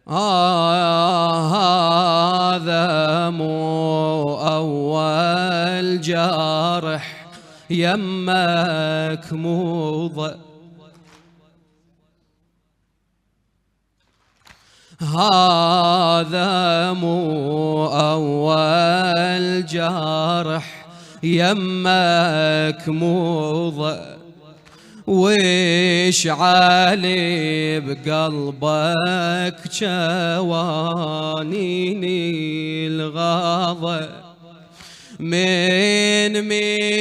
هذا مو أول جارح يمك موضع، هذا مو أول جارح يمك موضع، ويش علي بقلبك جوانيني الغاضة، من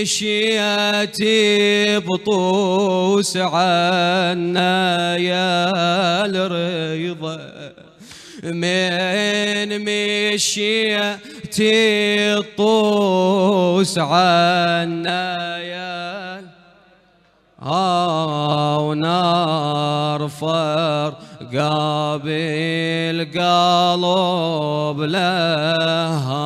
مشيتي بطوس عنا يا الرضا، من مشيتي طوس عنا يا ونار فرقابل قلب لهاب،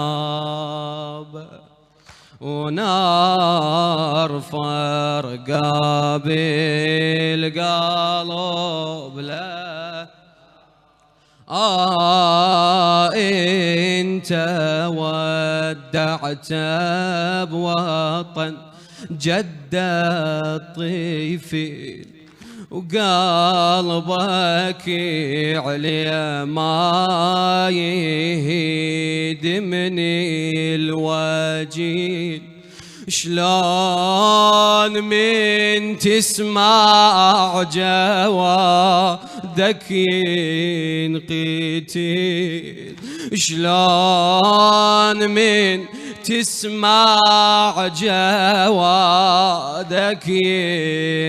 ونار فرقابل قلب لهاب. انت ودعت بوطن جد الطيفين، وقلبك عليه ما يهيد من الوجيل، شلون من تسمع جوادك ينقتل، شلون من تسمع جوادك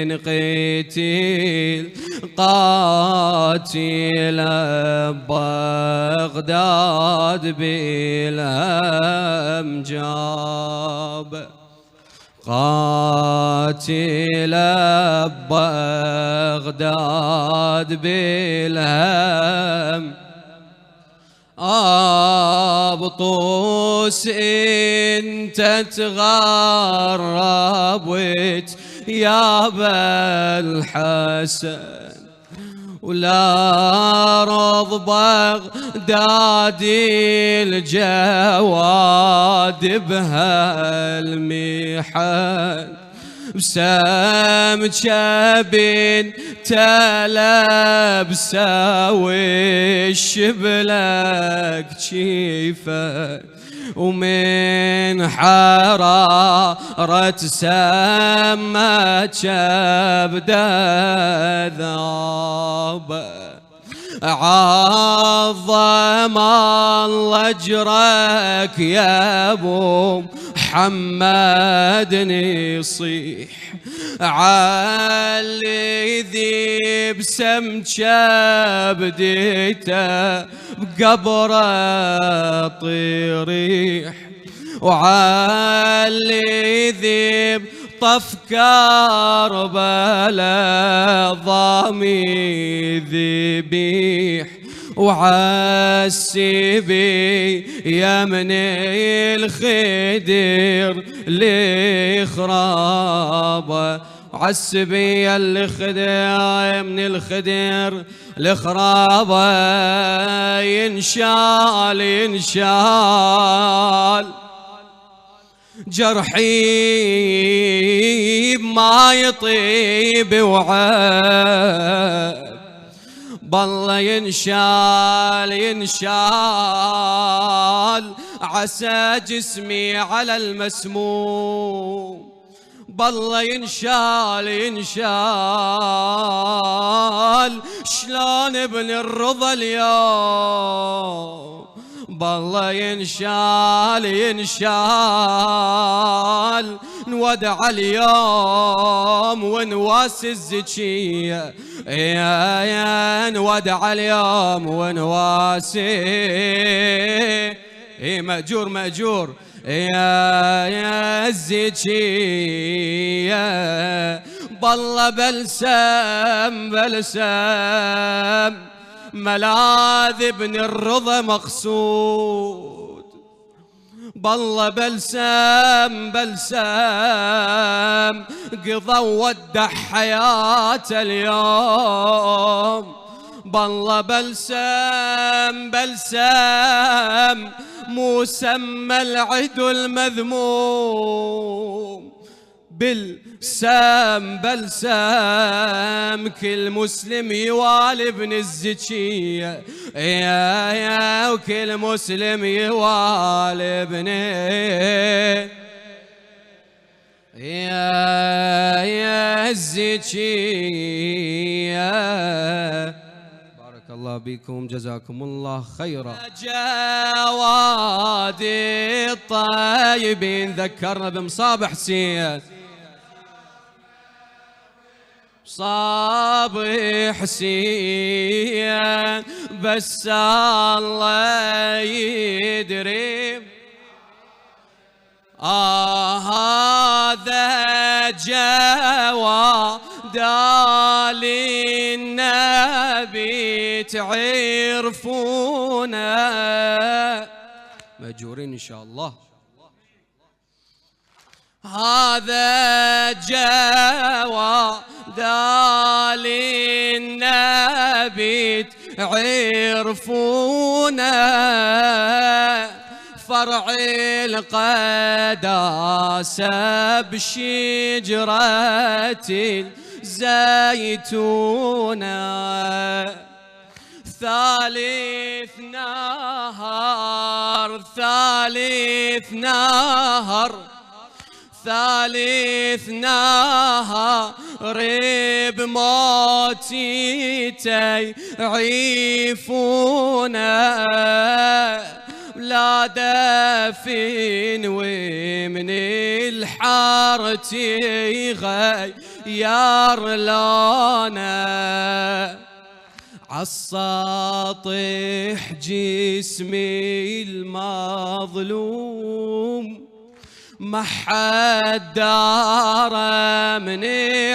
ينقتل، قاتل بغداد بالهم جاب، قاتل بغداد بالهم بطوس. انت تغرب يا بالحسن، ولا رض بغداد الجواد بهالمحن، بسام جبين تلبسه والشبلك جيفه، ومن حرارة سما كبده ذاب، عظم الله اجرك يا ابو محمد نصيح، علي ذيب سم كبديته بقبره طريح، وعلي ذيب طف كربلاء ضامي ذبيح، وعالسبي يمن الخدر لخرابه، وعالسبي اللي خدر من الخدر لخرابه، ينشال ينشال جرحي ما يطيب وعاد، بالله ينشال ينشال عسى جسمي على المسموم، بالله ينشال ينشال شلون ابن الرضا اليوم، بالله ينشال ينشال نودع اليوم ونواسي الزكية، يا نودع اليوم ونواسي مأجور مأجور يا الزكية، بالله بلسم بلسم ملاذ ابن الرضا مقصود، بالله بلسم بلسم قضى ودع حياته اليوم، بالله بلسم بلسم مسمى العدو المذموم، بلسم بلسم كل مسلم يوالي ابن الزكية، يا وكل مسلم يوالي ابنه يا الزكية. بارك الله بكم، جزاكم الله خيرا. جواد الطيبين ذكرنا بمصاب حسين، مصاب حسين بس الله يدري. هذا جواد للنبي تعرفونه، مأجورين إن شاء الله. هذا جواد للنبي تعرفونه، فرع القداسة بشجرة الزيتونة، ثالث نهر ثالث نهر ثالث نهر بموتي تعيفونه، لا دفن ومن الحار تغير لونه، عالسطح جسمي المظلوم ما حد داره من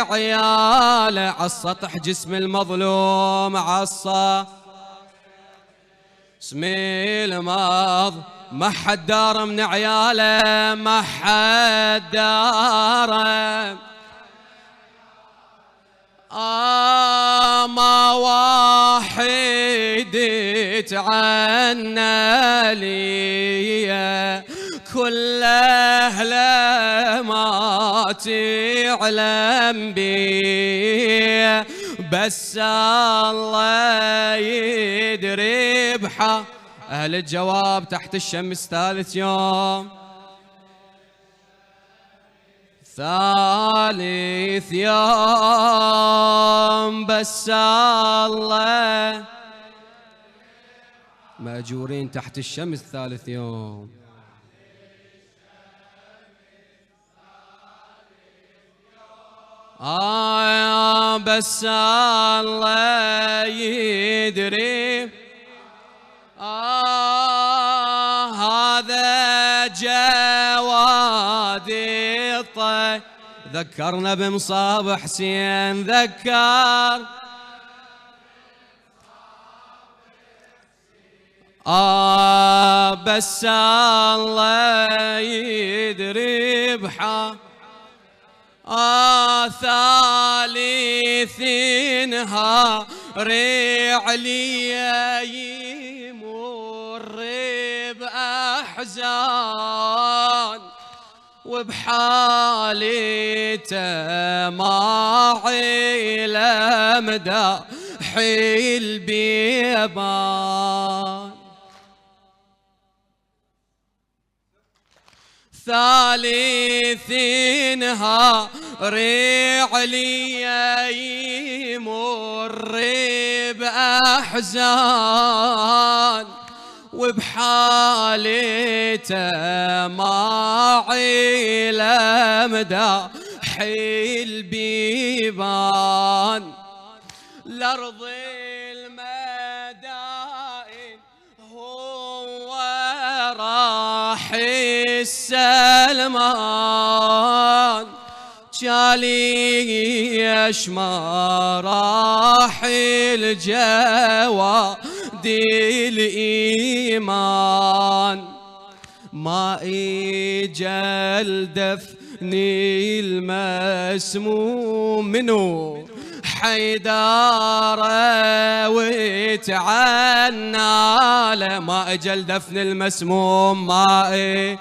عياله، عالسطح جسم المظلوم عالسطح اسم الماض ما حد داره من عياله، ما حد داره. ما واحد يتعنى لي كل أهله ما تعلم بي، بس الله يدري بحق. أهل الجواب تحت الشمس ثالث يوم، ثالث يوم بس الله مأجورين تحت الشمس ثالث يوم. بس الله يدري. هذا جواد الطيب ذكرنا بمصاب حسين، ذكر بس الله يدري بحق. ثالث نهار عليا يمر بأحزان، وبحالته ما عيله مداح البيبان. ثالث نهار عليا يمر بأحزان، وبحالته ما عيله مداح البيبان. الأرض المدائن هو راح السلمان، جاليش ما راح الجواد الإيمان، ما إجل دفني المسموم منه حيداره ويتعنى له، ما اجل دفن المسموم، ما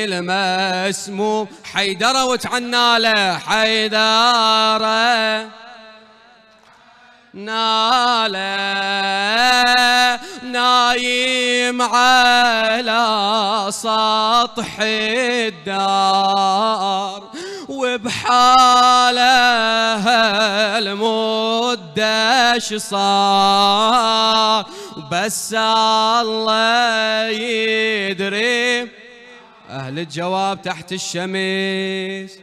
المسموم حيدره وتعنى له، حيدره ناله نايم على سطح الدار وبحاله المدة صار، بس الله يدري. أهل الجواب تحت الشمس،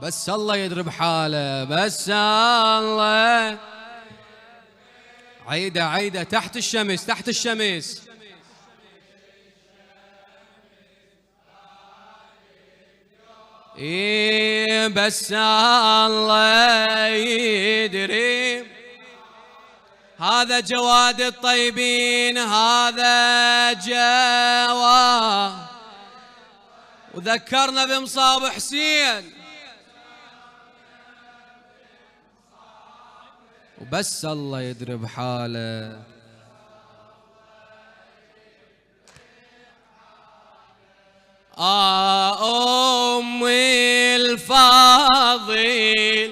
بس الله يدري بحاله، بس الله. عيدة تحت الشمس، تحت الشمس. إيه بس الله يدري. هذا جواد الطيبين، هذا جواد، وذكرنا بمصاب حسين، وبس الله يدري بحاله. أمي الفاضل،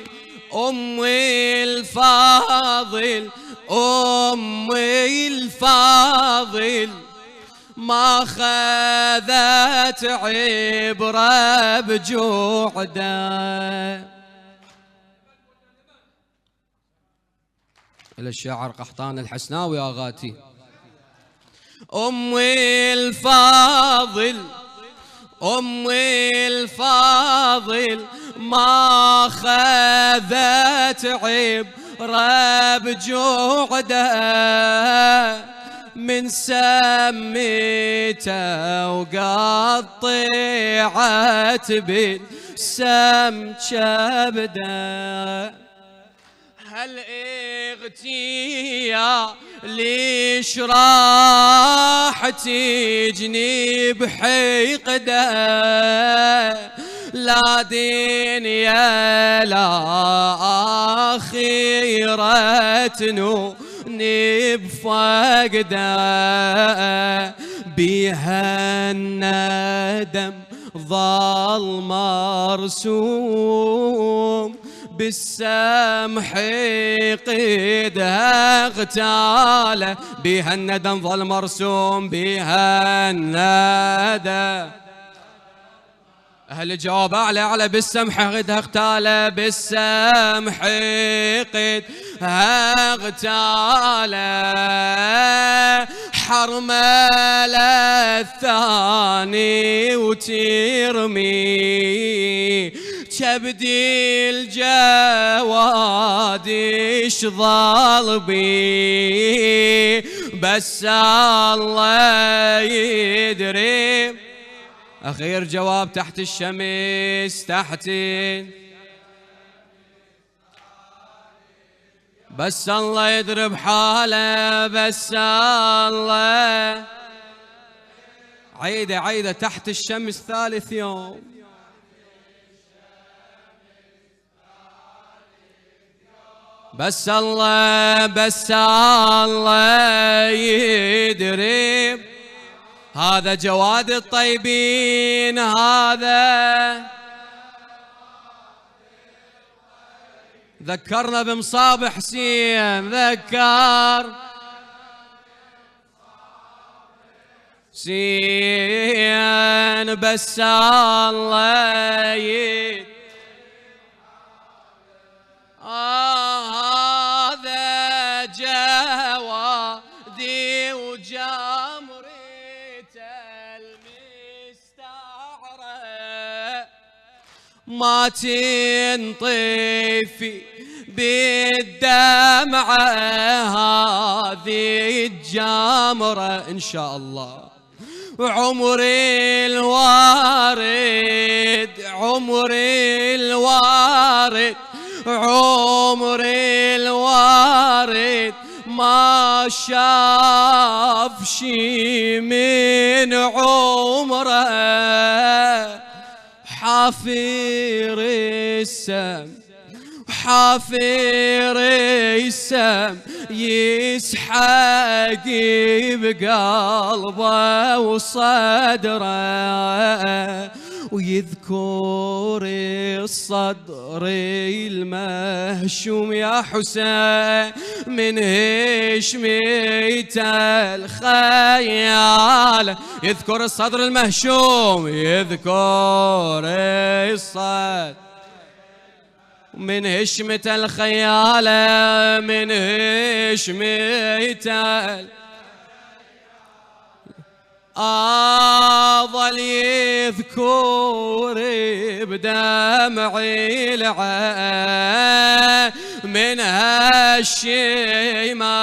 أمي الفاضل، أمي الفاضل، ما خذت عبرة بجوعده. إلى الشاعر قحطان الحسناوي آغاتي. أمي الفاضل، أمي الفاضل، ما خذت عبرة بجوعده، من سميته وقطعت بالسم كبده. هل اغتيا ليش راح تجني بحقده، لا دنيا لا آخرة نوني بفقده، بيها الندم ظل مرسوم، بالسمح قيدها اغتاله، بها الندم ظل مرسوم، بها الندم. أهل الجواب أعلى بالسمح قيدها اغتاله، بالسمح قيدها اغتاله، حرمل الثاني وترمي كبدي الجواد ايش ظل بي، بس الله يدري. أخير جواب تحت الشمس، تحت، بس الله يدري بحاله، بس الله. عيدة تحت الشمس ثالث يوم، بس الله، بس الله يدري. هذا جواد الطيبين، هذا ذكرنا بمصاب حسين، ذكر حسين، بس الله يدري. هذا جوادي وجمرة المستعرة، ما تنطفي بالدمعة هذه الجمرة إن شاء الله. عمري الوارد، عمري الوارد، عمري الوارد، ما شاف شي من عمره حافر السم حافر السم يسحق بقلبه وصدره ويذكر الصدر المهشوم يا حسين من هشمية الخيال. يذكر الصدر المهشوم يذكر الصدر من هشمة الخيالة من هشمة ظل يذكر بدمع العين من هالشيمة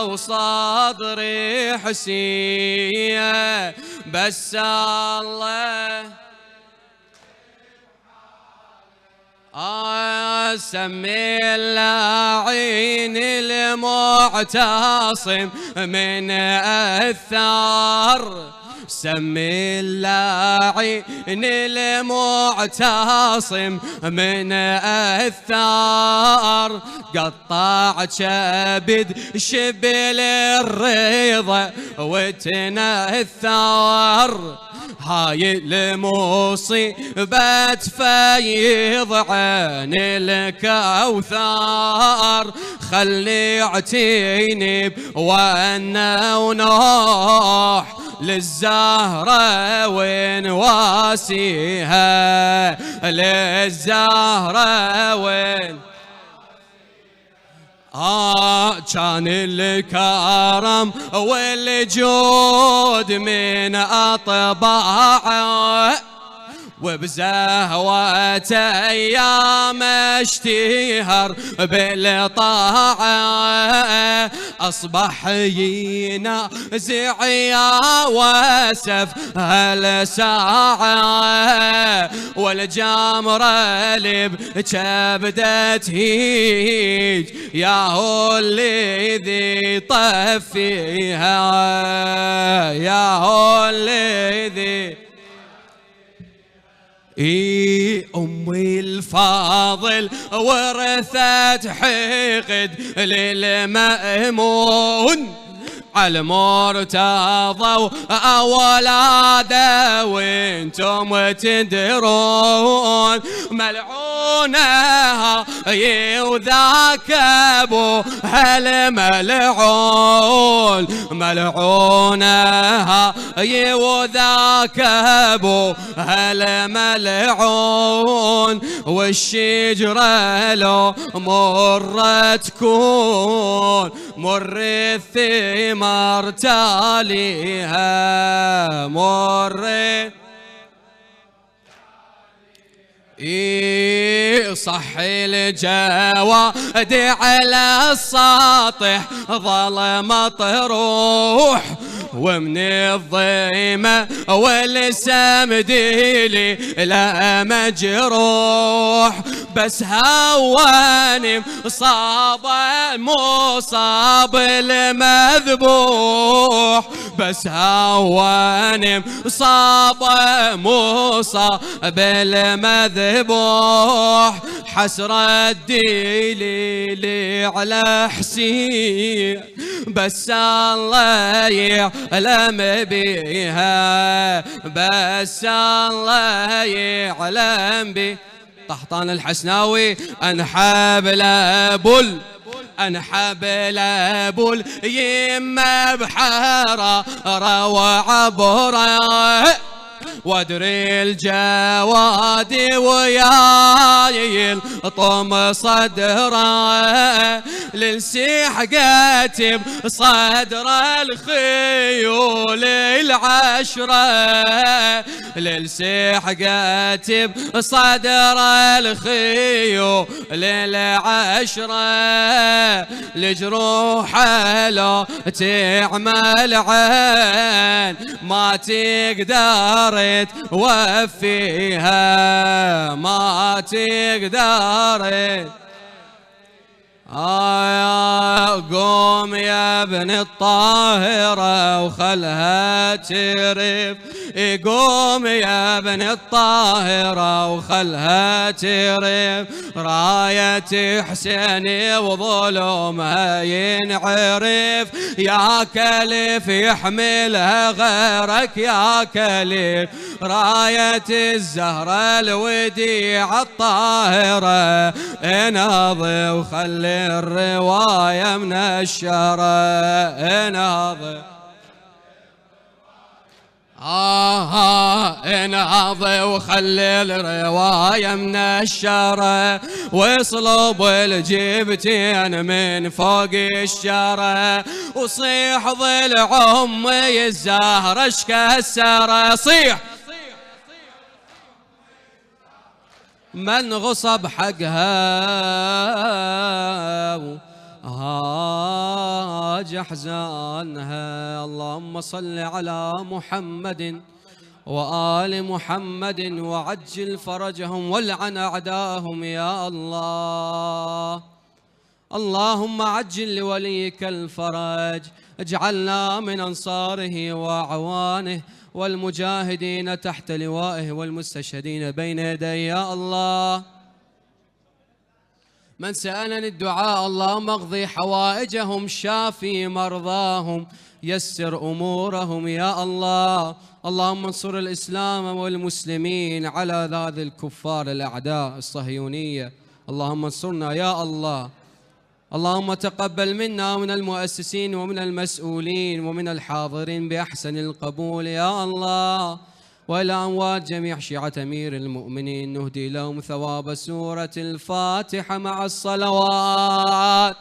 وصدري حسيه بس الله سمي اللاعين المعتصم من الثار سمي اللاعين المعتصم من الثار قطع كبد شبل الرضا وتنثر هاي المصيبة تفيض عن الكوثر خلي اعتيني وانا ونوح للزهرة ونواسيها للزهرة كان الكرم والجود من أطباعه وبزهوة أيام اشتهر بالطاعة أصبح ينازع يا واسف هالساعة والجمرة لب كبدت هيج يا هو الذي طفيها يا هو الذي أمي الفاضل ورثت حقد للمأمون على المرتضى وأولاده وانتم تدرون ملعونها وذاك ابو هالملعون ملعونها وذاك ابو هالملعون والشجرة لو مرة تكون مر الثمار تاليها مر صحي الجواد على السطح ظل مطروح ومن الضيمة والسمديلي لا مجروح بس هواني صاب مصاب المذبوح بس هواني صاب مصاب المذبوح حسرة دليلي على حسين بس الله يعلم بيها بس الله يعلم بي. طحطان الحسناوي انحب لابل انحب لابل يما بحاره روى عبره وادري الجواد وياي الطم صدره للسيح كاتب صدر الخيول العشره للسيح كاتب صدر الخيول العشره لجروح لو تعمل عين ما تقدر توفيها ما تقدر قوم يا ابن الطاهرة وخلها ترف، قوم يا ابن الطاهرة وخلها ترف، راية حسين وظلمها ينعرف، يا كلف يحملها غيرك يا كلف، راية الزهرة الوديعة الطاهرة انهض وخلي الرواية من الشرع، انهض انهض وخلي الرواية من الشرع، واصلب الجبتين من فوق الشرع، وصيح ضلع امي الزهرة اشكسر، صيح من غصب حقها هاج احزانها. اللهم صل على محمد وآل محمد وعجل فرجهم والعن أعداءهم يا الله. اللهم عجل لوليك الفرج، اجعلنا من أنصاره وأعوانه والمجاهدين تحت لوائه والمستشهدين بين يديه يا الله. من سألني الدعاء اللهم اقضي حوائجهم، شافي مرضاهم، يسر أمورهم يا الله. اللهم انصر الإسلام والمسلمين على ذات الكفار الأعداء الصهيونية، اللهم انصرنا يا الله. اللهم تقبل منا ومن المؤسسين ومن المسؤولين ومن الحاضرين بأحسن القبول يا الله. وإلى أموات جميع شيعة أمير المؤمنين نهدي لهم ثواب سورة الفاتحة مع الصلوات.